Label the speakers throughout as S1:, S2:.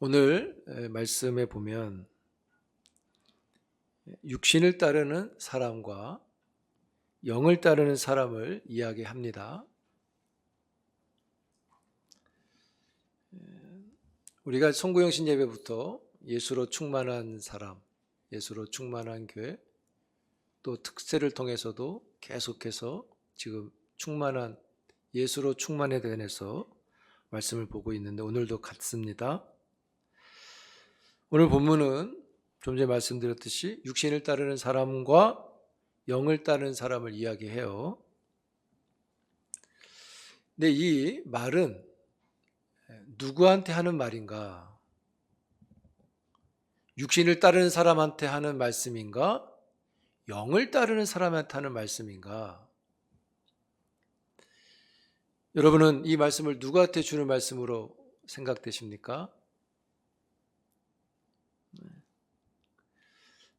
S1: 오늘 말씀에 보면 육신을 따르는 사람과 영을 따르는 사람을 이야기합니다. 우리가 송구영신 예배부터 예수로 충만한 사람, 예수로 충만한 교회, 또 특세를 통해서도 계속해서 지금 충만한 예수로 충만에 대해서 말씀을 보고 있는데 오늘도 같습니다. 오늘 본문은 좀 전에 말씀드렸듯이 육신을 따르는 사람과 영을 따르는 사람을 이야기해요. 근데 이 말은 누구한테 하는 말인가? 육신을 따르는 사람한테 하는 말씀인가? 영을 따르는 사람한테 하는 말씀인가? 여러분은 이 말씀을 누구한테 주는 말씀으로 생각되십니까?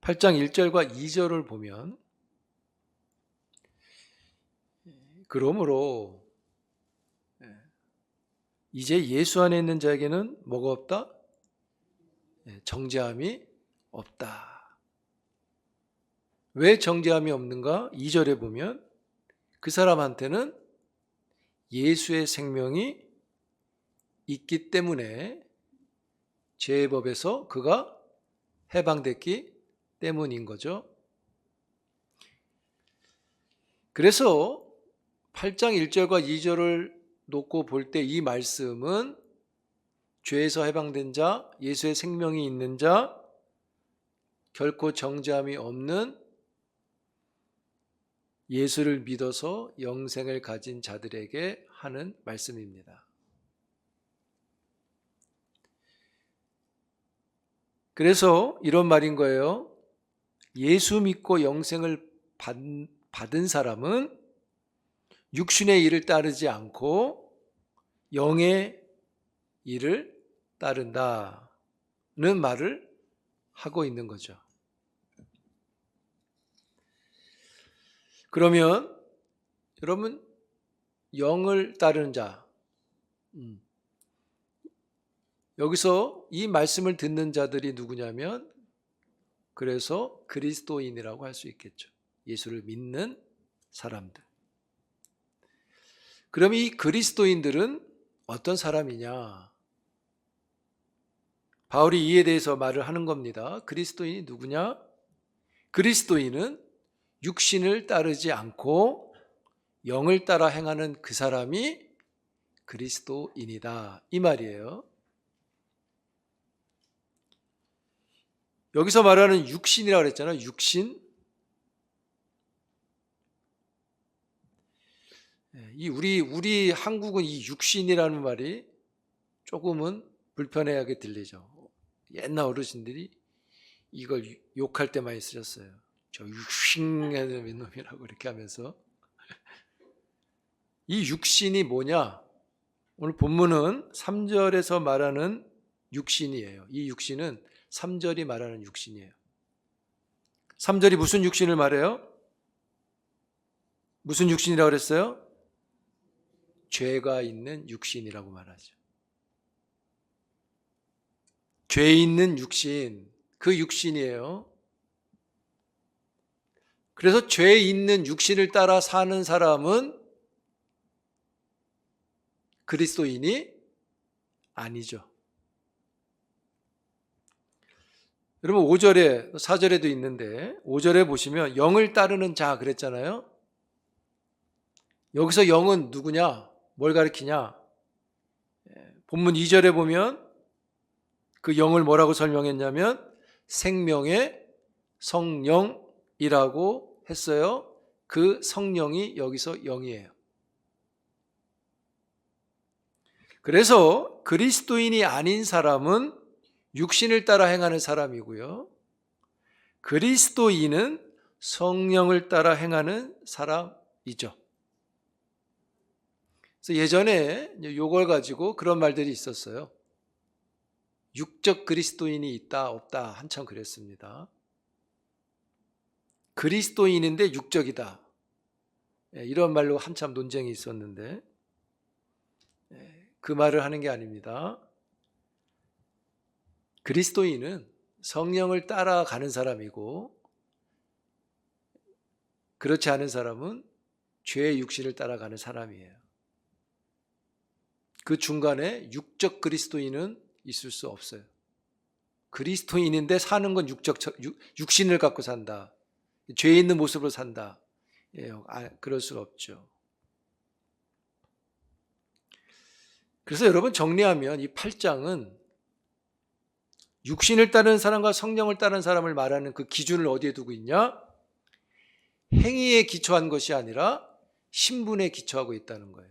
S1: 8장 1절과 2절을 보면 그러므로 이제 예수 안에 있는 자에게는 뭐가 없다? 정죄함이 없다. 왜 정죄함이 없는가? 2절에 보면 그 사람한테는 예수의 생명이 있기 때문에 죄의 법에서 그가 해방됐기 때문인 거죠. 그래서 8장 1절과 2절을 놓고 볼 때 이 말씀은 죄에서 해방된 자, 예수의 생명이 있는 자, 결코 정죄함이 없는 예수를 믿어서 영생을 가진 자들에게 하는 말씀입니다. 그래서 이런 말인 거예요. 예수 믿고 영생을 받은 사람은 육신의 일을 따르지 않고 영의 일을 따른다는 말을 하고 있는 거죠. 그러면 여러분 영을 따르는 자, 여기서 이 말씀을 듣는 자들이 누구냐면 그래서 그리스도인이라고 할 수 있겠죠. 예수를 믿는 사람들. 그럼 이 그리스도인들은 어떤 사람이냐? 바울이 이에 대해서 말을 하는 겁니다. 그리스도인이 누구냐? 그리스도인은 육신을 따르지 않고 영을 따라 행하는 그 사람이 그리스도인이다. 이 말이에요. 여기서 말하는 육신이라고 그랬잖아요. 육신. 우리 한국은 이 육신이라는 말이 조금은 불편하게 들리죠. 옛날 어르신들이 이걸 욕할 때 많이 쓰셨어요. 저 육신의 놈이라고 이렇게 하면서. 이 육신이 뭐냐? 오늘 본문은 3절에서 말하는 육신이에요. 이 육신은 3절이 말하는 육신이에요. 3절이 무슨 육신을 말해요? 무슨 육신이라고 그랬어요? 죄가 있는 육신이라고 말하죠. 죄 있는 육신, 그 육신이에요. 그래서 죄 있는 육신을 따라 사는 사람은 그리스도인이 아니죠. 여러분 5절에 4절에도 있는데 5절에 보시면 영을 따르는 자 그랬잖아요. 여기서 영은 누구냐? 뭘 가리키냐? 본문 2절에 보면 그 영을 뭐라고 설명했냐면 생명의 성령이라고 했어요. 그 성령이 여기서 영이에요. 그래서 그리스도인이 아닌 사람은 육신을 따라 행하는 사람이고요. 그리스도인은 성령을 따라 행하는 사람이죠. 그래서 예전에 이걸 가지고 그런 말들이 있었어요. 육적 그리스도인이 있다 없다 한참 그랬습니다. 그리스도인인데 육적이다. 이런 말로 한참 논쟁이 있었는데, 그 말을 하는 게 아닙니다. 그리스도인은 성령을 따라가는 사람이고 그렇지 않은 사람은 죄의 육신을 따라가는 사람이에요. 그 중간에 육적 그리스도인은 있을 수 없어요. 그리스도인인데 사는 건 육신을 갖고 산다. 죄 있는 모습으로 산다. 그럴 수 없죠. 그래서 여러분 정리하면 이 8장은 육신을 따르는 사람과 성령을 따르는 사람을 말하는 그 기준을 어디에 두고 있냐? 행위에 기초한 것이 아니라 신분에 기초하고 있다는 거예요.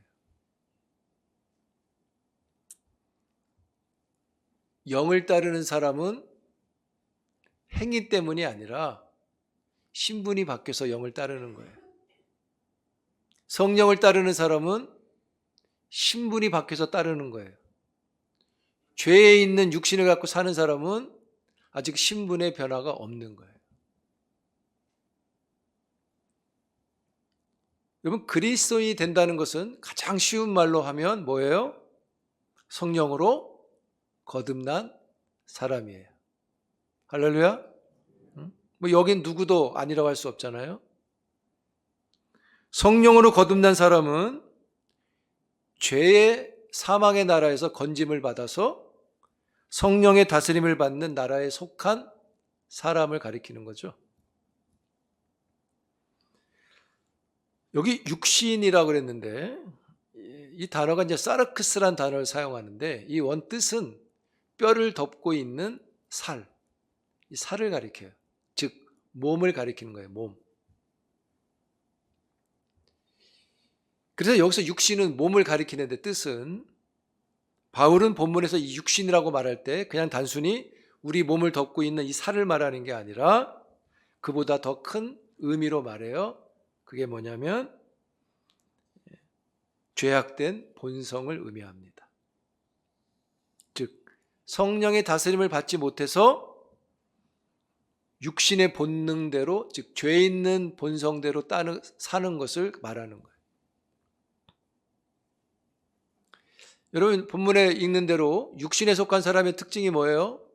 S1: 영을 따르는 사람은 행위 때문이 아니라 신분이 바뀌어서 영을 따르는 거예요. 성령을 따르는 사람은 신분이 바뀌어서 따르는 거예요. 죄에 있는 육신을 갖고 사는 사람은 아직 신분의 변화가 없는 거예요. 여러분 그리스도인이 된다는 것은 가장 쉬운 말로 하면 뭐예요? 성령으로 거듭난 사람이에요. 할렐루야. 뭐 여긴 누구도 아니라고 할 수 없잖아요. 성령으로 거듭난 사람은 죄의 사망의 나라에서 건짐을 받아서 성령의 다스림을 받는 나라에 속한 사람을 가리키는 거죠. 여기 육신이라고 그랬는데 이 단어가 이제 사르크스란 단어를 사용하는데 이 원뜻은 뼈를 덮고 있는 살, 이 살을 가리켜요. 즉 몸을 가리키는 거예요. 몸. 그래서 여기서 육신은 몸을 가리키는데 뜻은 바울은 본문에서 이 육신이라고 말할 때 그냥 단순히 우리 몸을 덮고 있는 이 살을 말하는 게 아니라 그보다 더 큰 의미로 말해요. 그게 뭐냐면 죄악된 본성을 의미합니다. 즉 성령의 다스림을 받지 못해서 육신의 본능대로 즉 죄 있는 본성대로 사는 것을 말하는 거예요. 여러분 본문에 읽는 대로 육신에 속한 사람의 특징이 뭐예요?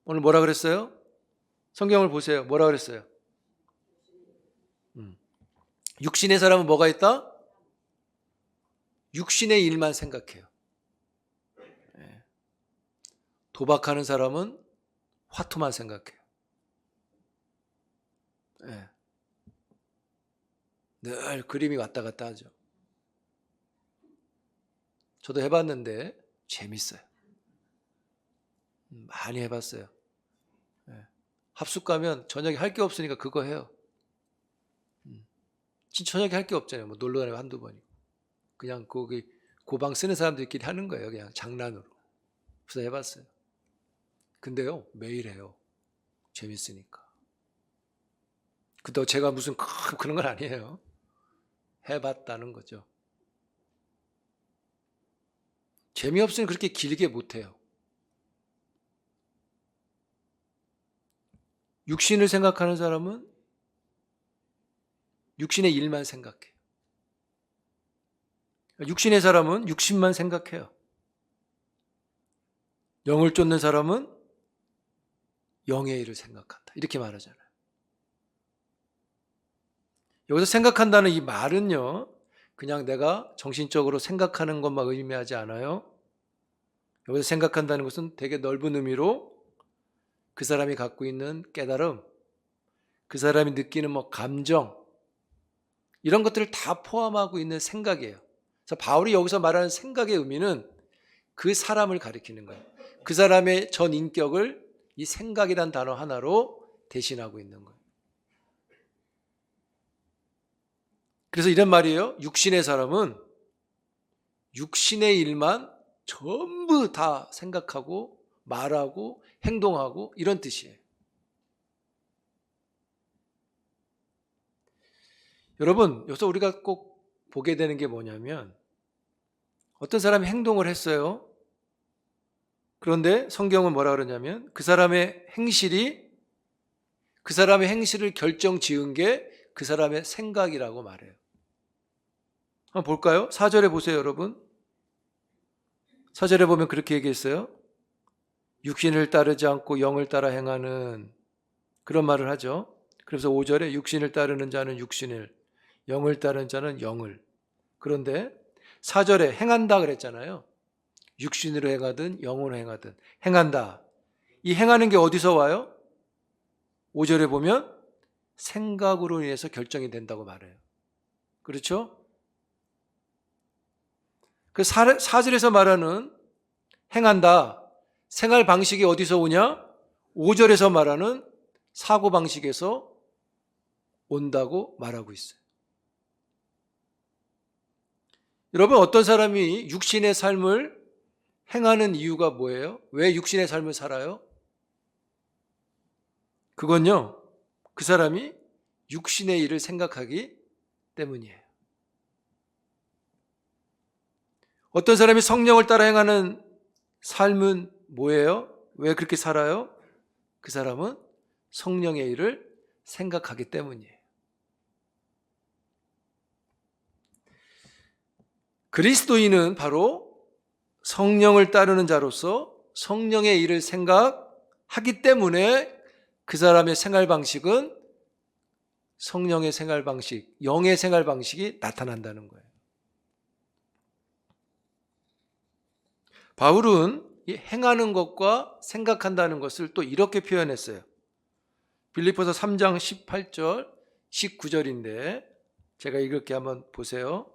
S1: 오늘 뭐라 그랬어요? 성경을 보세요. 뭐라 그랬어요? 육신의 사람은 뭐가 있다? 육신의 일만 생각해요. 도박하는 사람은 화투만 생각해요. 늘 그림이 왔다 갔다 하죠. 저도 해봤는데 재밌어요. 많이 해봤어요. 합숙 가면 저녁에 할 게 없으니까 그거 해요. 진짜 저녁에 할 게 없잖아요. 뭐 놀러 다니면 한두 번이고. 그냥 거기 고방 쓰는 사람들끼리 하는 거예요. 그냥 장난으로. 그래서 해봤어요. 근데요 매일 해요. 재밌으니까. 근데 제가 무슨 그런 건 아니에요. 해봤다는 거죠. 재미없으면 그렇게 길게 못해요. 육신을 생각하는 사람은 육신의 일만 생각해요. 육신의 사람은 육신만 생각해요. 영을 쫓는 사람은 영의 일을 생각한다. 이렇게 말하잖아요. 여기서 생각한다는 이 말은요, 그냥 내가 정신적으로 생각하는 것만 의미하지 않아요. 여기서 생각한다는 것은 되게 넓은 의미로 그 사람이 갖고 있는 깨달음, 그 사람이 느끼는 감정, 이런 것들을 다 포함하고 있는 생각이에요. 그래서 바울이 여기서 말하는 생각의 의미는 그 사람을 가리키는 거예요. 그 사람의 전 인격을 이 생각이란 단어 하나로 대신하고 있는 거예요. 그래서 이런 말이에요. 육신의 사람은 육신의 일만 전부 다 생각하고 말하고 행동하고 이런 뜻이에요. 여러분, 여기서 우리가 꼭 보게 되는 게 뭐냐면 어떤 사람이 행동을 했어요. 그런데 성경은 뭐라 그러냐면 그 사람의 행실을 결정 지은 게 그 사람의 생각이라고 말해요. 한번 볼까요? 4절에 보세요, 여러분. 4절에 보면 그렇게 얘기했어요. 육신을 따르지 않고 영을 따라 행하는 그런 말을 하죠. 그래서 5절에 육신을 따르는 자는 육신을, 영을 따르는 자는 영을. 그런데 4절에 행한다 그랬잖아요. 육신으로 행하든 영으로 행하든 행한다. 이 행하는 게 어디서 와요? 5절에 보면 생각으로 인해서 결정이 된다고 말해요. 그렇죠? 그 4절에서 말하는 행한다. 생활 방식이 어디서 오냐? 5절에서 말하는 사고 방식에서 온다고 말하고 있어요. 여러분, 어떤 사람이 육신의 삶을 행하는 이유가 뭐예요? 왜 육신의 삶을 살아요? 그건요, 그 사람이 육신의 일을 생각하기 때문이에요. 어떤 사람이 성령을 따라 행하는 삶은 뭐예요? 왜 그렇게 살아요? 그 사람은 성령의 일을 생각하기 때문이에요. 그리스도인은 바로 성령을 따르는 자로서 성령의 일을 생각하기 때문에 그 사람의 생활 방식은 성령의 생활 방식, 영의 생활 방식이 나타난다는 거예요. 바울은 이 행하는 것과 생각한다는 것을 또 이렇게 표현했어요. 빌립보서 3장 18절, 19절인데 제가 읽을게 한번 보세요.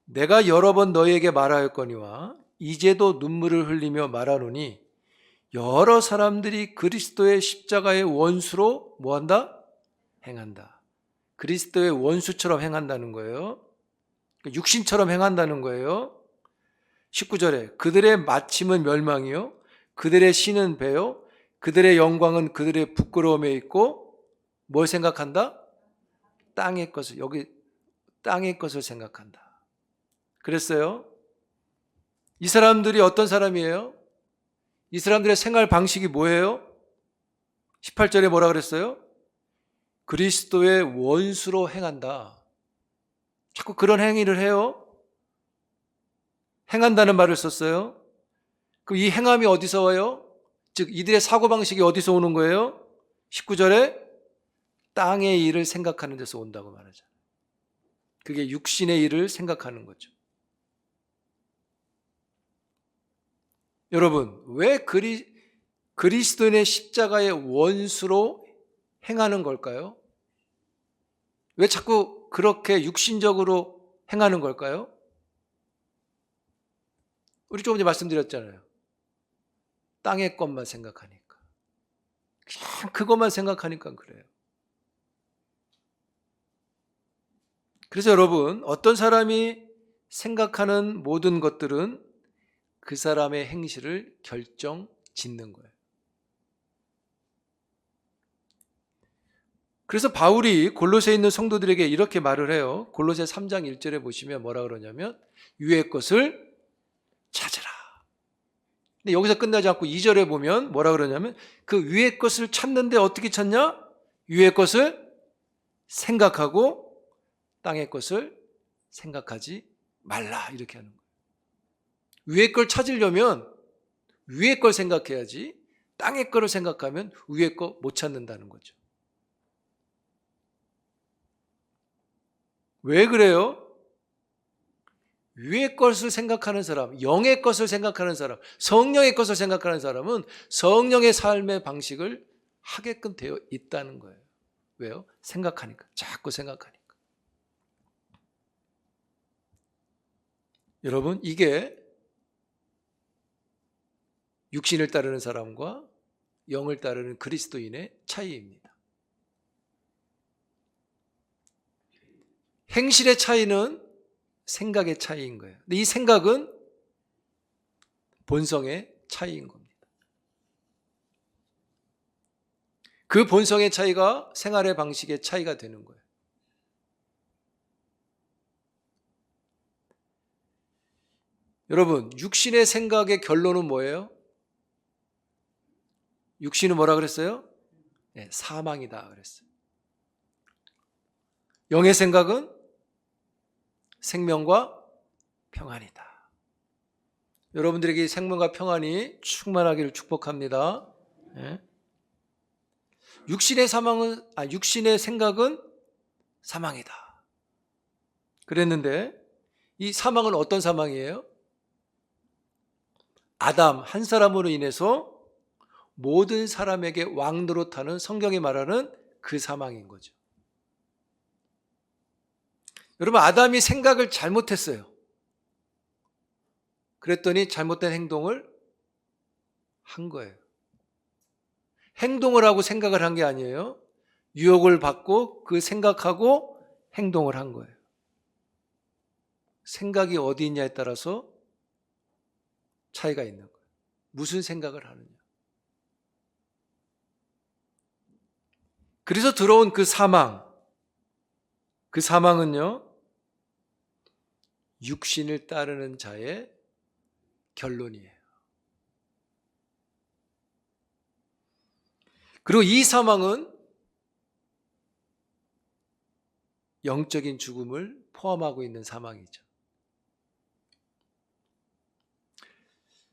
S1: 내가 여러 번 너희에게 말하였거니와 이제도 눈물을 흘리며 말하노니 여러 사람들이 그리스도의 십자가의 원수로 뭐한다? 행한다. 그리스도의 원수처럼 행한다는 거예요. 육신처럼 행한다는 거예요. 19절에 그들의 마침은 멸망이요 그들의 신은 배요 그들의 영광은 그들의 부끄러움에 있고 뭘 생각한다? 땅의 것을, 여기 땅의 것을 생각한다. 그랬어요. 이 사람들이 어떤 사람이에요? 이 사람들의 생활 방식이 뭐예요? 18절에 뭐라 그랬어요? 그리스도의 원수로 행한다. 자꾸 그런 행위를 해요. 행한다는 말을 썼어요. 그럼 이 행함이 어디서 와요? 즉 이들의 사고방식이 어디서 오는 거예요? 19절에 땅의 일을 생각하는 데서 온다고 말하잖아요. 그게 육신의 일을 생각하는 거죠. 여러분, 왜 그리스도인의 십자가의 원수로 행하는 걸까요? 왜 자꾸 그렇게 육신적으로 행하는 걸까요? 우리 조금 전에 말씀드렸잖아요. 땅의 것만 생각하니까. 그냥 그것만 생각하니까 그래요. 그래서 여러분, 어떤 사람이 생각하는 모든 것들은 그 사람의 행실을 결정 짓는 거예요. 그래서 바울이 골로새에 있는 성도들에게 이렇게 말을 해요. 골로새 3장 1절에 보시면 뭐라 그러냐면 위의 것을 찾으라. 근데 여기서 끝나지 않고 2절에 보면 뭐라 그러냐면 그 위의 것을 찾는데 어떻게 찾냐? 위의 것을 생각하고 땅의 것을 생각하지 말라 이렇게 하는 거예요. 위의 걸 찾으려면 위의 걸 생각해야지 땅의 거를 생각하면 위의 거 못 찾는다는 거죠. 왜 그래요? 위의 것을 생각하는 사람, 영의 것을 생각하는 사람, 성령의 것을 생각하는 사람은 성령의 삶의 방식을 하게끔 되어 있다는 거예요. 왜요? 생각하니까. 자꾸 생각하니까. 여러분, 이게 육신을 따르는 사람과 영을 따르는 그리스도인의 차이입니다. 행실의 차이는 생각의 차이인 거예요. 근데 이 생각은 본성의 차이인 겁니다. 그 본성의 차이가 생활의 방식의 차이가 되는 거예요. 여러분, 육신의 생각의 결론은 뭐예요? 육신은 뭐라 그랬어요? 네, 사망이다 그랬어요. 영의 생각은 생명과 평안이다. 여러분들에게 생명과 평안이 충만하기를 축복합니다. 예? 육신의 생각은 사망이다. 그랬는데 이 사망은 어떤 사망이에요? 아담 한 사람으로 인해서 모든 사람에게 왕노릇하는 성경이 말하는 그 사망인 거죠. 여러분, 아담이 생각을 잘못했어요. 그랬더니 잘못된 행동을 한 거예요. 행동을 하고 생각을 한 게 아니에요. 유혹을 받고 그 생각하고 행동을 한 거예요. 생각이 어디 있냐에 따라서 차이가 있는 거예요. 무슨 생각을 하느냐. 그래서 들어온 그 사망은요, 육신을 따르는 자의 결론이에요. 그리고 이 사망은 영적인 죽음을 포함하고 있는 사망이죠.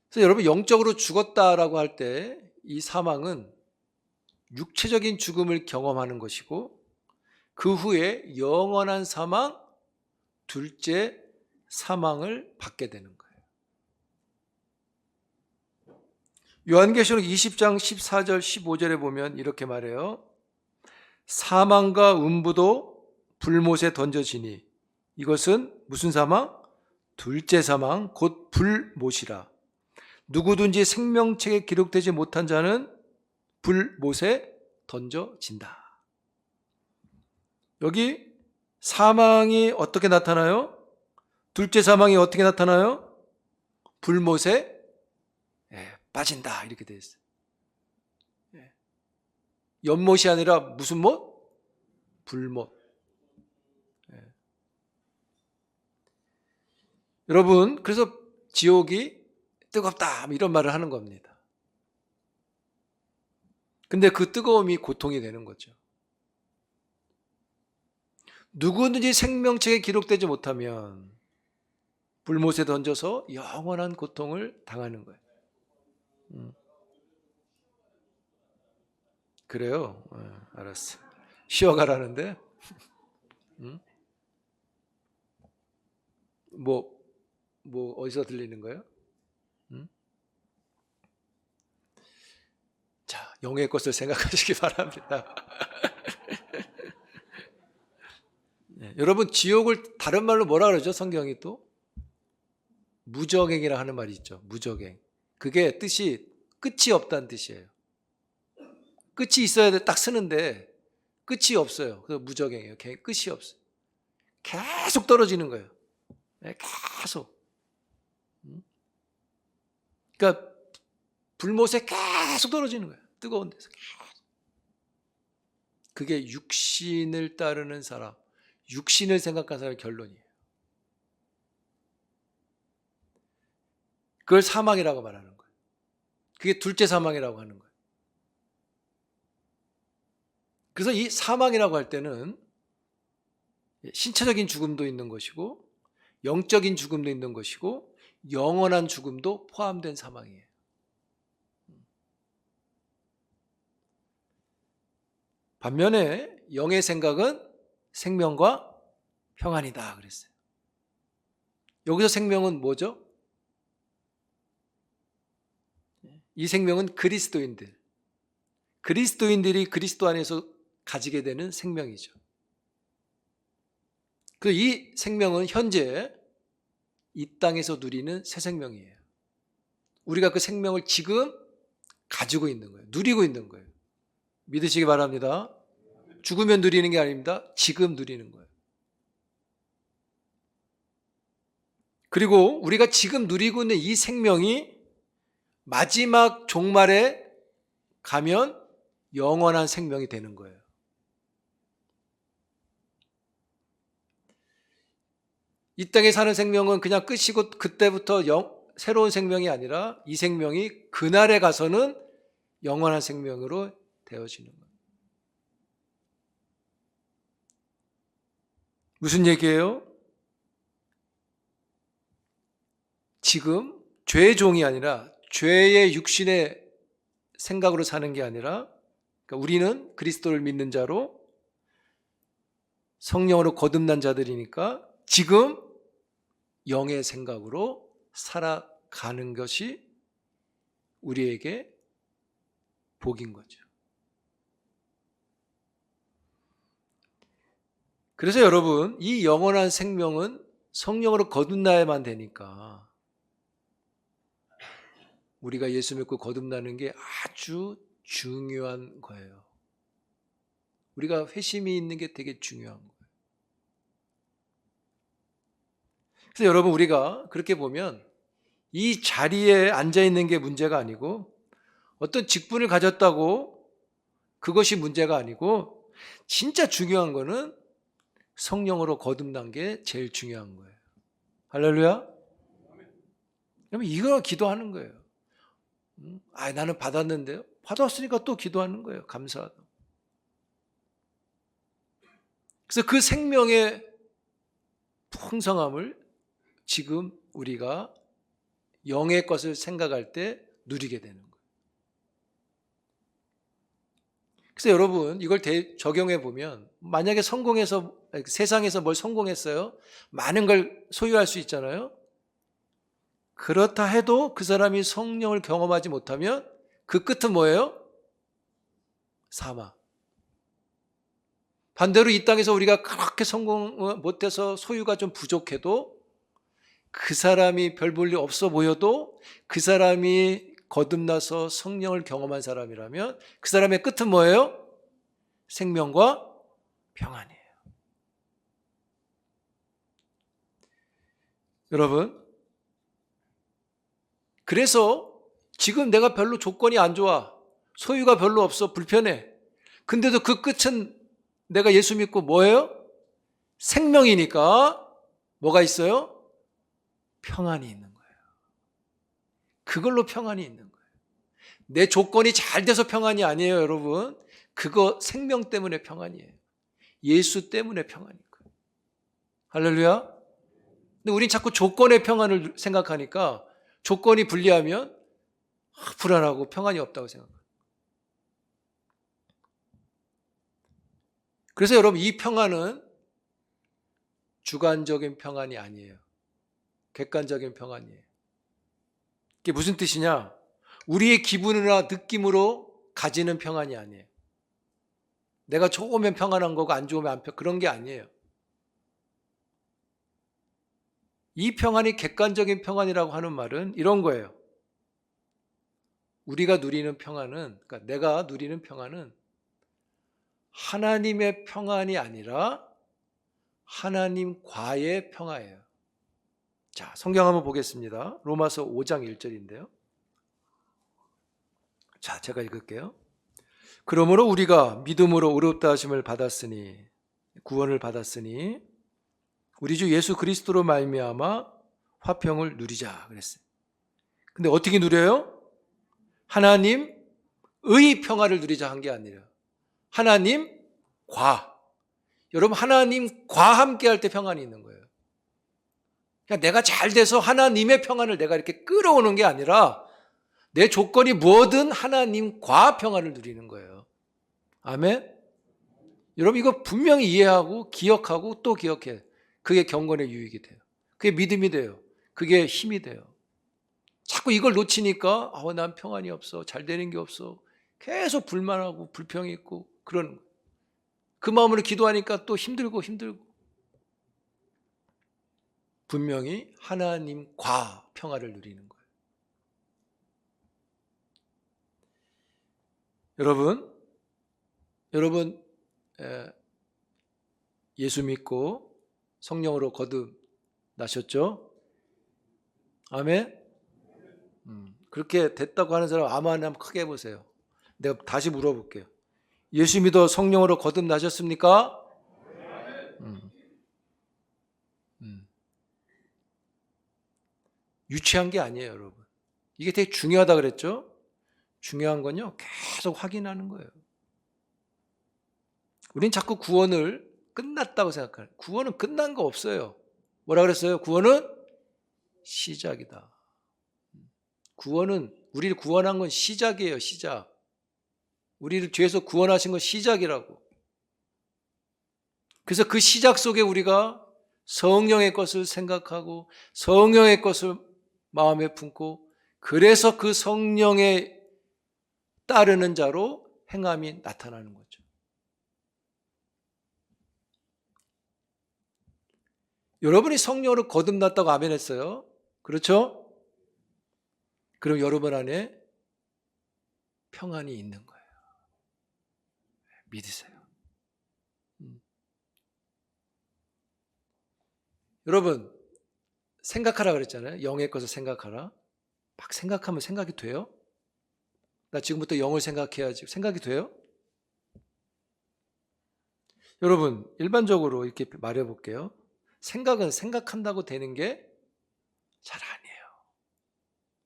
S1: 그래서 여러분, 영적으로 죽었다라고 할 때 이 사망은 육체적인 죽음을 경험하는 것이고 그 후에 영원한 사망, 둘째 사망을 받게 되는 거예요. 요한계시록 20장 14절 15절에 보면 이렇게 말해요. 사망과 음부도 불못에 던져지니 이것은 무슨 사망? 둘째 사망 곧 불못이라. 누구든지 생명책에 기록되지 못한 자는 불못에 던져진다. 여기 사망이 어떻게 나타나요? 둘째 사망이 어떻게 나타나요? 불못에 빠진다 이렇게 되어 있어요. 연못이 아니라 무슨 못? 불못. 여러분, 그래서 지옥이 뜨겁다 이런 말을 하는 겁니다. 근데 그 뜨거움이 고통이 되는 거죠. 누구든지 생명책에 기록되지 못하면 불못에 던져서 영원한 고통을 당하는 거예요. 그래요? 알았어. 쉬어가라는데? 뭐 어디서 들리는 거예요? 자, 영의 것을 생각하시기 바랍니다. 여러분, 지옥을 다른 말로 뭐라 그러죠? 성경이 또? 무적행이라 하는 말이 있죠. 무적행. 그게 뜻이 끝이 없다는 뜻이에요. 끝이 있어야 돼. 딱 쓰는데 끝이 없어요. 그래서 무적행이에요. 끝이 없어요. 계속 떨어지는 거예요. 계속. 그러니까 불못에 계속 떨어지는 거예요. 뜨거운 데서 계속. 그게 육신을 따르는 사람, 육신을 생각하는 사람의 결론이에요. 그걸 사망이라고 말하는 거예요. 그게 둘째 사망이라고 하는 거예요. 그래서 이 사망이라고 할 때는 신체적인 죽음도 있는 것이고 영적인 죽음도 있는 것이고 영원한 죽음도 포함된 사망이에요. 반면에 영의 생각은 생명과 평안이다 그랬어요. 여기서 생명은 뭐죠? 이 생명은 그리스도인들이 그리스도 안에서 가지게 되는 생명이죠. 그래서 이 생명은 현재 이 땅에서 누리는 새 생명이에요. 우리가 그 생명을 지금 가지고 있는 거예요. 누리고 있는 거예요. 믿으시기 바랍니다. 죽으면 누리는 게 아닙니다. 지금 누리는 거예요. 그리고 우리가 지금 누리고 있는 이 생명이 마지막 종말에 가면 영원한 생명이 되는 거예요. 이 땅에 사는 생명은 그냥 끝이고 그때부터 새로운 생명이 아니라 이 생명이 그날에 가서는 영원한 생명으로 되어지는 거예요. 무슨 얘기예요? 지금 죄의 종이 아니라 죄의 육신의 생각으로 사는 게 아니라, 그러니까 우리는 그리스도를 믿는 자로 성령으로 거듭난 자들이니까 지금 영의 생각으로 살아가는 것이 우리에게 복인 거죠. 그래서 여러분, 이 영원한 생명은 성령으로 거듭나야만 되니까 우리가 예수 믿고 거듭나는 게 아주 중요한 거예요. 우리가 회심이 있는 게 되게 중요한 거예요. 그래서 여러분, 우리가 그렇게 보면 이 자리에 앉아 있는 게 문제가 아니고, 어떤 직분을 가졌다고 그것이 문제가 아니고, 진짜 중요한 거는 성령으로 거듭난 게 제일 중요한 거예요. 할렐루야. 그러면 이거 기도하는 거예요. 나는 받았는데요. 받았으니까 또 기도하는 거예요. 감사하다. 그래서 그 생명의 풍성함을 지금 우리가 영의 것을 생각할 때 누리게 되는 거예요. 그래서 여러분, 이걸 적용해 보면, 만약에 세상에서 뭘 성공했어요? 많은 걸 소유할 수 있잖아요. 그렇다 해도 그 사람이 성령을 경험하지 못하면 그 끝은 뭐예요? 사망. 반대로 이 땅에서 우리가 그렇게 성공 못해서 소유가 좀 부족해도, 그 사람이 별 볼 일 없어 보여도 그 사람이 거듭나서 성령을 경험한 사람이라면 그 사람의 끝은 뭐예요? 생명과 평안이에요. 여러분, 그래서 지금 내가 별로 조건이 안 좋아, 소유가 별로 없어, 불편해. 근데도 그 끝은 내가 예수 믿고 뭐예요? 생명이니까 뭐가 있어요? 평안이 있는 거예요. 그걸로 평안이 있는 거예요. 내 조건이 잘 돼서 평안이 아니에요, 여러분. 그거 생명 때문에 평안이에요. 예수 때문에 평안인 거예요. 할렐루야. 근데 우린 자꾸 조건의 평안을 생각하니까 조건이 불리하면 불안하고 평안이 없다고 생각해요. 그래서 여러분, 이 평안은 주관적인 평안이 아니에요. 객관적인 평안이에요. 이게 무슨 뜻이냐? 우리의 기분이나 느낌으로 가지는 평안이 아니에요. 내가 좋으면 평안한 거고 안 좋으면 안 평안, 그런 게 아니에요. 이 평안이 객관적인 평안이라고 하는 말은 이런 거예요. 우리가 누리는 평안은, 그러니까 내가 누리는 평안은 하나님의 평안이 아니라 하나님과의 평화예요. 자, 성경 한번 보겠습니다. 로마서 5장 1절인데요. 자, 제가 읽을게요. 그러므로 우리가 믿음으로 의롭다 하심을 받았으니, 구원을 받았으니 우리 주 예수 그리스도로 말미암아 화평을 누리자 그랬어요. 근데 어떻게 누려요? 하나님의 평화를 누리자 한 게 아니라 하나님과. 여러분, 하나님과 함께 할 때 평안이 있는 거예요. 그냥 내가 잘 돼서 하나님의 평안을 내가 이렇게 끌어오는 게 아니라 내 조건이 뭐든 하나님과 평안을 누리는 거예요. 아멘? 여러분, 이거 분명히 이해하고 기억하고 또 기억해. 그게 경건의 유익이 돼요. 그게 믿음이 돼요. 그게 힘이 돼요. 자꾸 이걸 놓치니까 난 평안이 없어, 잘 되는 게 없어, 계속 불만하고 불평이 있고 그런, 그 마음으로 기도하니까 또 힘들고 분명히 하나님과 평화를 누리는 거예요. 여러분 예수 믿고 성령으로 거듭나셨죠? 아멘? 그렇게 됐다고 하는 사람 아멘 한번 크게 해보세요. 내가 다시 물어볼게요. 예수 믿어 성령으로 거듭나셨습니까? 유치한 게 아니에요, 여러분. 이게 되게 중요하다 그랬죠? 중요한 건요, 계속 확인하는 거예요. 우린 자꾸 구원을 끝났다고 생각하는, 구원은 끝난 거 없어요. 뭐라 그랬어요? 구원은 시작이다. 구원은, 우리를 구원한 건 시작이에요. 시작. 우리를 죄에서 구원하신 건 시작이라고. 그래서 그 시작 속에 우리가 성령의 것을 생각하고 성령의 것을 마음에 품고, 그래서 그 성령에 따르는 자로 행함이 나타나는 거죠. 여러분이 성령으로 거듭났다고 아멘 했어요. 그렇죠? 그럼 여러분 안에 평안이 있는 거예요. 믿으세요. 여러분, 생각하라 그랬잖아요. 영의 것을 생각하라. 막 생각하면 생각이 돼요? 나 지금부터 영을 생각해야지. 생각이 돼요? 여러분, 일반적으로 이렇게 말해 볼게요. 생각은 생각한다고 되는 게 잘 아니에요.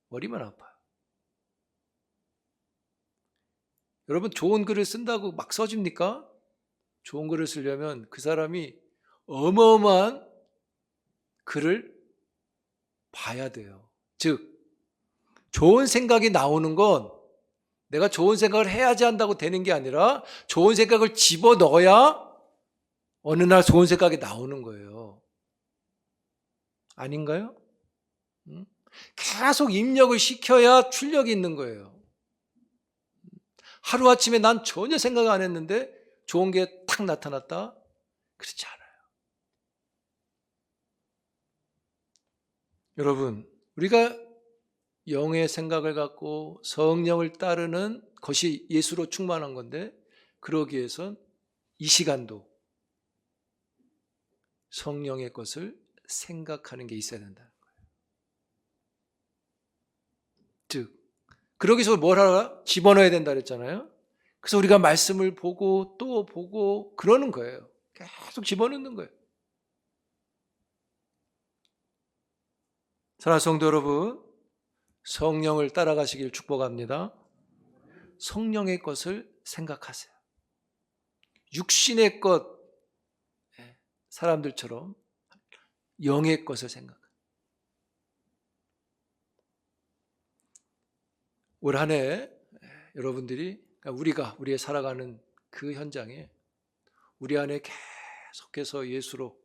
S1: 머리만 아파요. 여러분, 좋은 글을 쓴다고 막 써집니까? 좋은 글을 쓰려면 그 사람이 어마어마한 글을 봐야 돼요. 즉, 좋은 생각이 나오는 건 내가 좋은 생각을 해야지 한다고 되는 게 아니라 좋은 생각을 집어넣어야 어느 날 좋은 생각이 나오는 거예요. 아닌가요? 계속 입력을 시켜야 출력이 있는 거예요. 하루아침에 난 전혀 생각 안 했는데 좋은 게 탁 나타났다? 그렇지 않아요. 여러분, 우리가 영의 생각을 갖고 성령을 따르는 것이 예수로 충만한 건데, 그러기 위해선 이 시간도 성령의 것을 생각하는 게 있어야 된다는 거예요. 즉, 그러기 위해서 뭘 하라? 집어넣어야 된다 그랬잖아요. 그래서 우리가 말씀을 보고 또 보고 그러는 거예요. 계속 집어넣는 거예요. 사랑하는 성도 여러분, 성령을 따라가시길 축복합니다. 성령의 것을 생각하세요. 육신의 것, 사람들처럼 영의 것을 생각해요. 올 한 해 여러분들이, 우리의 살아가는 그 현장에 우리 안에 계속해서 예수로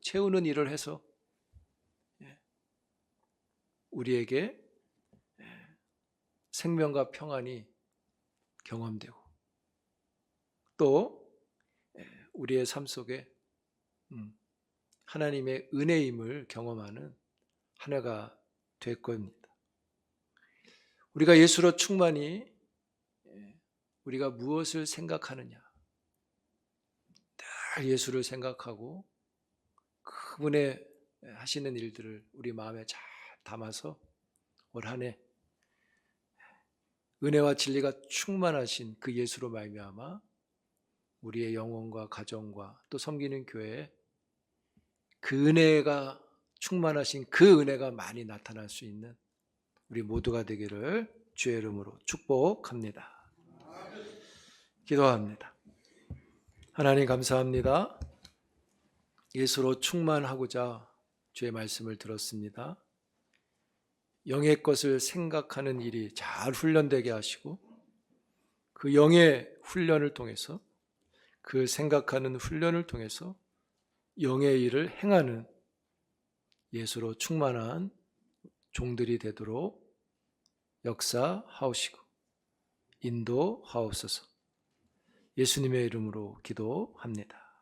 S1: 채우는 일을 해서 우리에게 생명과 평안이 경험되고, 또 우리의 삶 속에 하나님의 은혜임을 경험하는 한 해가 될 겁니다. 우리가 예수로 충만히 우리가 무엇을 생각하느냐, 늘 예수를 생각하고 그분의 하시는 일들을 우리 마음에 잘 담아서 올 한 해 은혜와 진리가 충만하신 그 예수로 말미암아 우리의 영혼과 가정과 또 섬기는 교회에 그 은혜가 충만하신 그 은혜가 많이 나타날 수 있는 우리 모두가 되기를 주의 이름으로 축복합니다. 기도합니다. 하나님 감사합니다. 예수로 충만하고자 주의 말씀을 들었습니다. 영의 것을 생각하는 일이 잘 훈련되게 하시고, 그 영의 훈련을 통해서, 그 생각하는 훈련을 통해서 영의 일을 행하는 예수로 충만한 종들이 되도록 역사하옵시고 인도하옵소서. 예수님의 이름으로 기도합니다.